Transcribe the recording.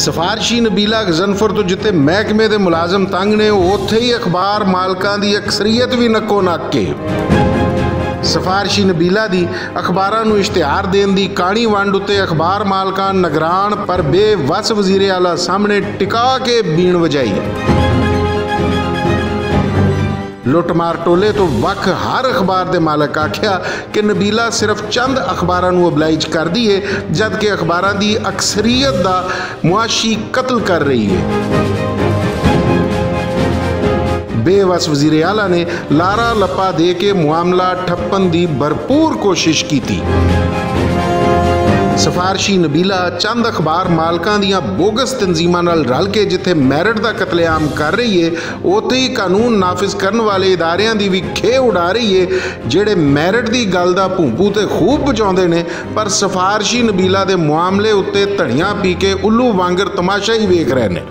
सिफारशी नबीला गजनफर तो जिते महकमे के मुलाजम तंग ने उत्थे ही अखबार मालकां दी अक्सरीयत भी नक्को नाके। सिफारशी नबीला दी अखबारां नूं इश्तिहार देण दी काणी वंड उत्ते अखबार मालकां नगरान पर बेवस वजीरे आला सामने टिका के बीण वजाई। लुटमार टोले तो वख हर अखबार के मालक आख्या कि नबीला सिर्फ चंद अखबारां नूं ओबलाइज कर दी है, जबकि अखबारां दी अक्सरीयत दा मुआशी कत्ल कर रही है। बेवस वजीरे आला ने लारा लपा दे के मामला ठप्पन की भरपूर कोशिश की थी। सिफारशी नबीला चंद अखबार मालकां दियां बोगस तंजीमां नाल रल के जिथे मैरिट का कतलेआम कर रही है, उत्थे ही कानून नाफिज करने वाले इदारियां दी भी खे उड़ा रही है, जेड़े मैरिट की गल दा भूंपू ते खूब बजाउंदे ने पर सिफारशी नबीला दे मामले उत्ते धड़ियां पी के उल्लू वांगर तमाशा ही वेख रहे ने।